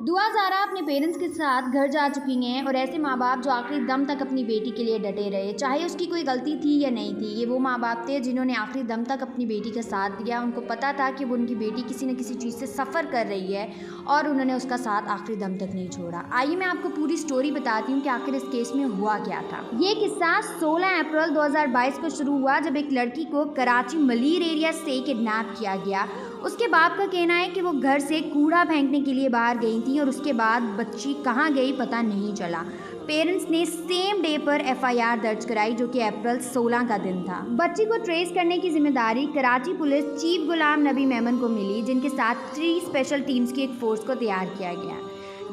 दुआ ज़ारा अपने पेरेंट्स के साथ घर जा चुकी हैं और ऐसे माँ बाप जो आखिरी दम तक अपनी बेटी के लिए डटे रहे, चाहे उसकी कोई गलती थी या नहीं थी। ये वो माँ बाप थे जिन्होंने आखिरी दम तक अपनी बेटी का साथ दिया। उनको पता था कि वो उनकी बेटी किसी न किसी चीज़ से सफ़र कर रही है और उन्होंने उसका साथ आखिरी दम तक नहीं छोड़ा। आइए मैं आपको पूरी स्टोरी बताती हूँ कि आखिर इस केस में हुआ क्या था। ये किस्सा 16 अप्रैल 2022 को शुरू हुआ जब एक लड़की को कराची मलीर एरिया से किडनैप किया गया। उसके बाप का कहना है कि वो घर से कूड़ा फेंकने के लिए बाहर गई थी और उसके बाद बच्ची कहाँ गई पता नहीं चला। पेरेंट्स ने सेम डे पर एफआईआर दर्ज कराई जो कि अप्रैल 16 का दिन था। बच्ची को ट्रेस करने की जिम्मेदारी कराची पुलिस चीफ गुलाम नबी मेमन को मिली, जिनके साथ 3 स्पेशल टीम्स की एक फोर्स को तैयार किया गया।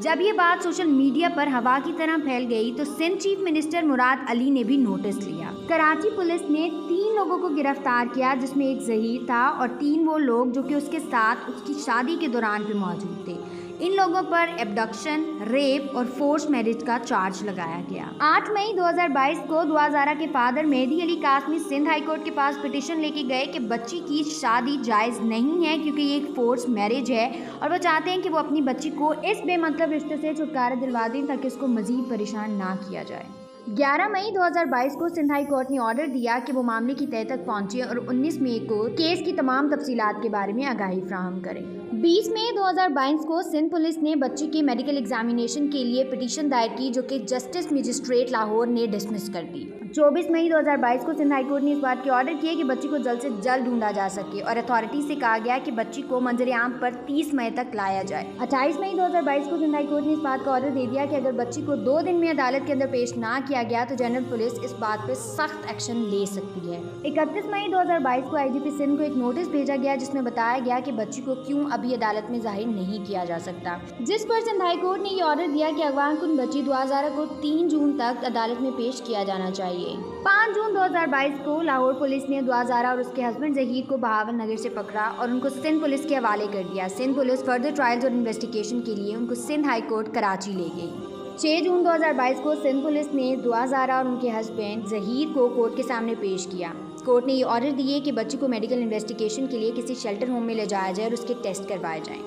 जब ये बात सोशल मीडिया पर हवा की तरह फैल गई तो सिंध चीफ मिनिस्टर मुराद अली ने भी नोटिस लिया। कराची पुलिस ने 3 लोगों को गिरफ्तार किया, जिसमें एक जहीर था और 3 वो लोग जो कि उसके साथ उसकी शादी के दौरान पे मौजूद थे। इन लोगों पर एब्डक्शन, रेप और फोर्स मैरिज का चार्ज लगाया गया। 8 मई 2022 को दुआ ज़ारा के father Mehdi Ali Kazmi Sindh high court के पास पिटीशन लेके गए कि बच्ची की शादी जायज़ नहीं है क्योंकि ये एक फोर्स मैरिज है और वो चाहते हैं कि वो अपनी बच्ची को इस बेमतलब रिश्ते से छुटकारा दिलवा दें ताकि उसको मजीद परेशान ना किया जाए। 11 मई 2022 को सिंध हाई कोर्ट ने ऑर्डर दिया कि वो मामले की तह तक पहुंचे और 19 मई को केस की तमाम तफसीलात के बारे में आगाही फ्राहम करें। 20 मई 2022 को सिंध पुलिस ने बच्ची के मेडिकल एग्जामिनेशन के लिए पिटीशन दायर की जो कि जस्टिस मजिस्ट्रेट लाहौर ने डिसमिस कर दी। 24 मई 2022 को सिंध हाई कोर्ट ने इस बात के ऑर्डर किए कि बच्ची को जल्द से जल्द ढूंढा जा सके और अथॉरिटी से कहा गया कि बच्ची को मंजर आम पर 30 मई तक लाया जाए। 28 मई 2022 को सिंध हाई कोर्ट ने इस बात का ऑर्डर दे दिया कि अगर बच्ची को 2 दिन में अदालत के अंदर पेश ना किया गया तो जनरल पुलिस इस बात पर सख्त एक्शन ले सकती है। 31 मई 2022 को आईजीपी सिंध को एक नोटिस भेजा गया जिसमें बताया गया कि बच्ची को क्यों अभी अदालत में जाहिर नहीं किया जा सकता, जिस पर सिंध हाई कोर्ट ने ये ऑर्डर दिया कि अगवाकुन बच्ची दुआ ज़ारा को 3 जून तक अदालत में पेश किया जाना चाहिए। 5 जून 2022 को लाहौर पुलिस ने दुआ ज़ारा और उसके हस्बैंड जहीर को बहावल नगर से पकड़ा और उनको सिंध पुलिस के हवाले कर दिया। सिंध पुलिस फर्दर ट्रायल्स और इन्वेस्टिगेशन के लिए उनको सिंध हाई कोर्ट कराची ले गई। 6 जून 2022 को सिंध पुलिस ने दुआ ज़ारा और उनके हस्बैंड जहीर को कोर्ट के सामने पेश किया। कोर्ट ने ये ऑर्डर दिए कि बच्ची को मेडिकल इन्वेस्टिगेशन के लिए किसी शेल्टर होम में ले जाया जाए और उसके टेस्ट करवाए जाएं।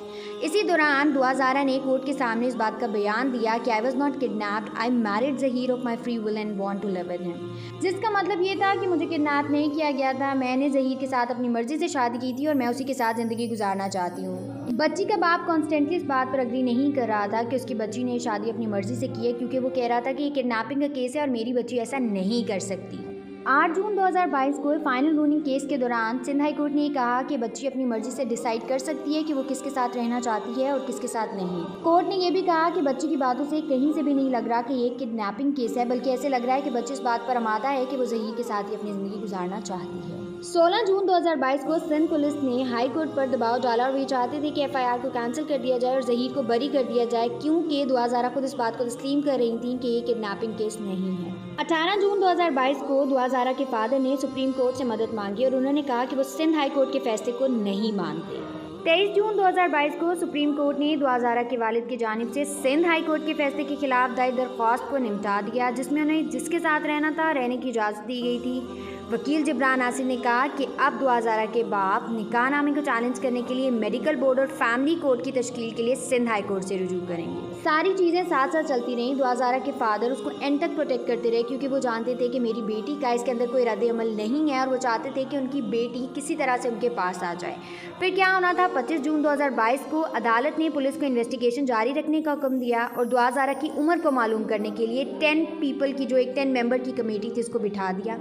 इसी दौरान दुआ ज़ारा ने कोर्ट के सामने इस बात का बयान दिया कि I was not kidnapped, I married Zaheer of my free will and want to live with him, जिसका मतलब ये था कि मुझे किडनैप नहीं किया गया था, मैंने जहीर के साथ अपनी मर्जी से शादी की थी और मैं उसी के साथ ज़िंदगी गुजारना चाहती हूँ। बच्ची का बाप कॉन्स्टेंटली इस बात पर अग्री नहीं कर रहा था कि उसकी बच्ची ने शादी अपनी मर्जी से की है क्योंकि वो कह रहा था कि ये किडनैपिंग का केस है और मेरी बच्ची ऐसा नहीं कर सकती। 8 जून 2022 को फाइनल रूलिंग केस के दौरान सिंध हाई कोर्ट ने कहा कि बच्ची अपनी मर्जी से डिसाइड कर सकती है कि वो किसके साथ रहना चाहती है और किसके साथ नहीं। कोर्ट ने यह भी कहा कि बच्ची की बातों से कहीं से भी नहीं लग रहा कि ये किडनैपिंग केस है, बल्कि ऐसे लग रहा है कि बच्ची इस बात पर आमादा है कि वो जहीर के साथ ही अपनी ज़िंदगी गुजारना चाहती है। 16 जून 2022 को सिंध पुलिस ने हाई कोर्ट पर दबाव डाला और वे चाहते थे कि एफआईआर को कैंसिल कर दिया जाए और जहीर को बरी कर दिया जाए क्योंकि दुआ ज़ारा खुद इस बात को तस्लीम कर रही थी कि ये किडनैपिंग केस नहीं है। 18 जून 2022 को दुआ ज़ारा के फादर ने सुप्रीम कोर्ट से मदद मांगी और उन्होंने कहा कि वो सिंध हाई कोर्ट के फैसले को नहीं मानते। 23 जून 2022 को सुप्रीम कोर्ट ने दुआ ज़ारा के वालिद की जानिब से सिंध हाई कोर्ट के फैसले के खिलाफ दायर दरख्वास्त को निपटा दिया, जिसमें उन्हें जिसके साथ रहना था रहने की इजाज़त दी गई थी। वकील जिब्रान नासिर ने कहा कि अब दुआ ज़ारा के बाप निकाहनामे को चैलेंज करने के लिए मेडिकल बोर्ड और फैमिली कोर्ट की तश्कील के लिए सिंध हाई कोर्ट से रुजू करेंगे। सारी चीज़ें साथ साथ चलती रहीं। दुआ ज़ारा के फादर उसको एंड तक प्रोटेक्ट करते रहे क्योंकि वो जानते थे कि मेरी बेटी का इसके अंदर कोई रद्द अमल नहीं है और वो चाहते थे कि उनकी बेटी किसी तरह से उनके पास आ जाए। फिर क्या होना था, 25 जून 2022 को अदालत ने पुलिस को इन्वेस्टिगेशन जारी रखने का हुक्म दिया और दुआ ज़ारा की उम्र को मालूम करने के लिए 10 पीपल की जो एक 10 मेंबर की कमेटी थी उसको बिठा दिया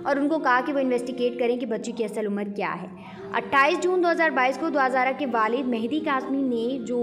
और उनको कहा कि वो इन्वेस्टिगेट करें कि बच्ची की असल उम्र क्या है। 28 जून 2022 को दुआ ज़ारा के वालिद मेहदी कासमी ने जो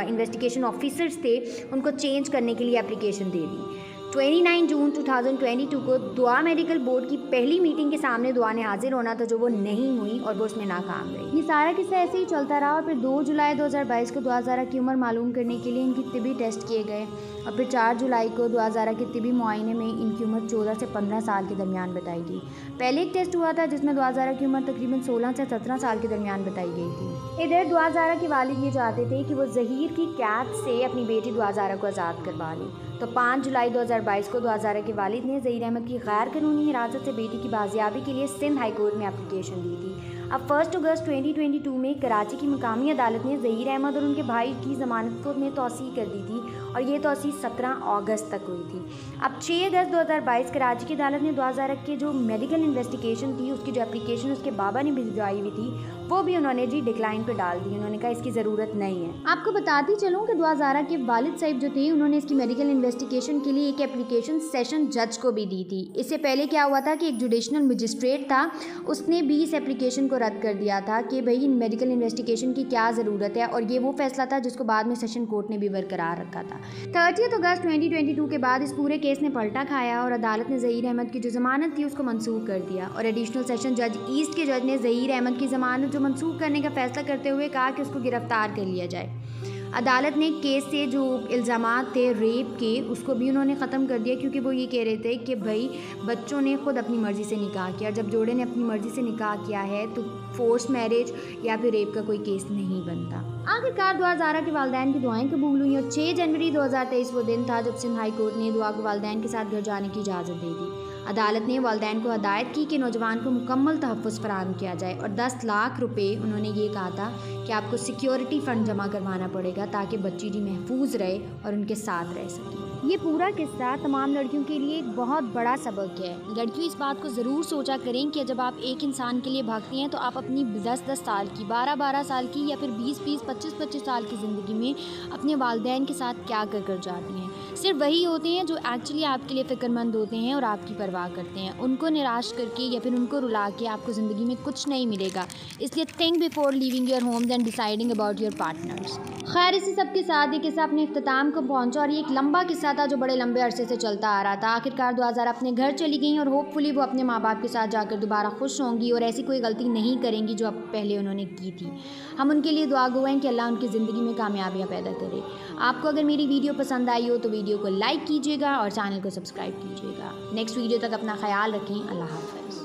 इन्वेस्टिगेशन ऑफिसर्स थे उनको चेंज करने के लिए एप्लीकेशन दे दी। 29 जून 2022 को दुआ मेडिकल बोर्ड की पहली मीटिंग के सामने दुआ ने हाजिर होना था जो वो नहीं हुई और वो उसमें नाकाम रही। ये सारा किस्सा ऐसे ही चलता रहा और फिर 2 जुलाई 2022 को दुआ ज़ारा की उम्र मालूम करने के लिए इनकी तिबी टेस्ट किए गए और फिर 4 जुलाई को दुआ ज़ारा के तिबी मुआयने में इनकी उम्र 14 से 15 साल के दरमियान बताई गई। पहले एक टेस्ट हुआ था जिसमें दुआ ज़ारा की उम्र तकरीबन 16 से 17 साल के दरमियान बताई गई थी। इधर दुआ ज़ारा के वालिद ये चाहते थे कि वो जहीर की कैद से अपनी बेटी दुआ ज़ारा को आज़ाद करवा लें, तो 5 जुलाई 2022 को दुआ ज़ारा के वालिद ने ज़हीर अहमद की गैर कानूनी हिरासत से बेटी की बाजियाबी के लिए सिंध हाई कोर्ट में एप्लीकेशन दी थी। अब 1 अगस्त 2022 में कराची की मुकामी अदालत ने ज़हीर अहमद और उनके भाई की ज़मानत को में तौसीह कर दी थी और ये तौसीह 17 अगस्त तक हुई थी। अब 6 अगस्त 2022 कराची की अदालत ने 2001 के जो मेडिकल इन्वेस्टिगेशन थी, उसकी जो एप्लीकेशन उसके बाबा ने भिजवाई हुई थी, वो भी उन्होंने जी डिक्लाइन पे डाल दी। उन्होंने कहा इसकी ज़रूरत नहीं है। आपको बताती चलूँ कि 2011 के वालिद साहब जो थे, उन्होंने इसकी मेडिकल इन्वेस्टिगेशन के लिए एक एप्लीकेशन सेशन जज को भी दी थी। इससे पहले क्या हुआ था कि एक जुडिशनल मजिस्ट्रेट था, उसने भी इस एप्लीकेशन को रद्द कर दिया था कि भाई मेडिकल इन्वेस्टिगेशन की क्या ज़रूरत है, और ये वो फैसला था जिसको बाद में सेशन कोर्ट ने भी बरकरार रखा था। 30 अगस्त 2022 के बाद इस पूरे केस ने पलटा खाया और अदालत ने ज़हीर अहमद की जो ज़मानत थी उसको मनसूख कर दिया और एडिशनल सेशन जज ईस्ट के जज ने ज़हीर अहमद की ज़मानत जो मनसूख करने का फैसला करते हुए कहा कि उसको गिरफ्तार कर लिया जाए। अदालत ने केस से जो इल्ज़ामात थे रेप के, उसको भी उन्होंने ख़त्म कर दिया, क्योंकि वो ये कह रहे थे कि भाई बच्चों ने ख़ुद अपनी मर्ज़ी से निकाह किया। जब जोड़े ने अपनी मर्ज़ी से निकाह किया है तो फोर्स मैरिज या फिर रेप का कोई केस नहीं बनता। आखिरकार 2011 के वालिदैन की दुआएं कबूल हुई और 6 जनवरी 2023 वो दिन था जब सिंध हाई कोर्ट ने दुआ को वालिदैन के साथ घर जाने की इजाज़त दे दी। अदालत ने वालिदैन को हदायत की कि नौजवान को मुकम्मल तहफ़्फ़ुज़ फराहम किया जाए और 10 लाख रुपए उन्होंने ये कहा था कि आपको सिक्योरिटी फ़ंड जमा करवाना पड़ेगा ताकि बच्ची जी महफूज रहे और उनके साथ रह सके। ये पूरा किस्सा तमाम लड़कियों के लिए एक बहुत बड़ा सबक है। लड़कियों इस बात को ज़रूर सोचा करें कि जब आप एक इंसान के लिए भागती हैं तो आप अपनी 10-10 साल की, 12-12 साल की या फिर 20-20, 25-25 साल की ज़िंदगी में अपने वालिदैन के साथ क्या कर कर जाती हैं। सिर्फ वही होते हैं जो एक्चुअली आपके लिए फ़िक्रमंद होते हैं और आपकी परवाह करते हैं। उनको निराश करके या फिर उनको रुला के आपको ज़िंदगी में कुछ नहीं मिलेगा। इसलिए think before leaving your homes and deciding about your partners. खैर, इसी सब के साथ ये किस्सा अपने इख्तिताम को पहुंचा और ये एक लंबा किस्सा था जो बड़े लंबे अरसे से चलता आ रहा था। आखिरकार 2000 अपने घर चली गई और होपफुली वो अपने माँ बाप के साथ जाकर दोबारा खुश होंगी और ऐसी कोई गलती नहीं करेंगी जो अब पहले उन्होंने की थी। हम उनके लिए दुआ गो हैं कि अल्लाह उनकी ज़िंदगी में कामयाबियाँ पैदा करे। आपको अगर मेरी वीडियो पसंद आई हो तो वीडियो को लाइक कीजिएगा और चैनल को सब्सक्राइब कीजिएगा। नेक्स्ट वीडियो तक अपना ख्याल रखें। अल्लाह हाफ़िज़।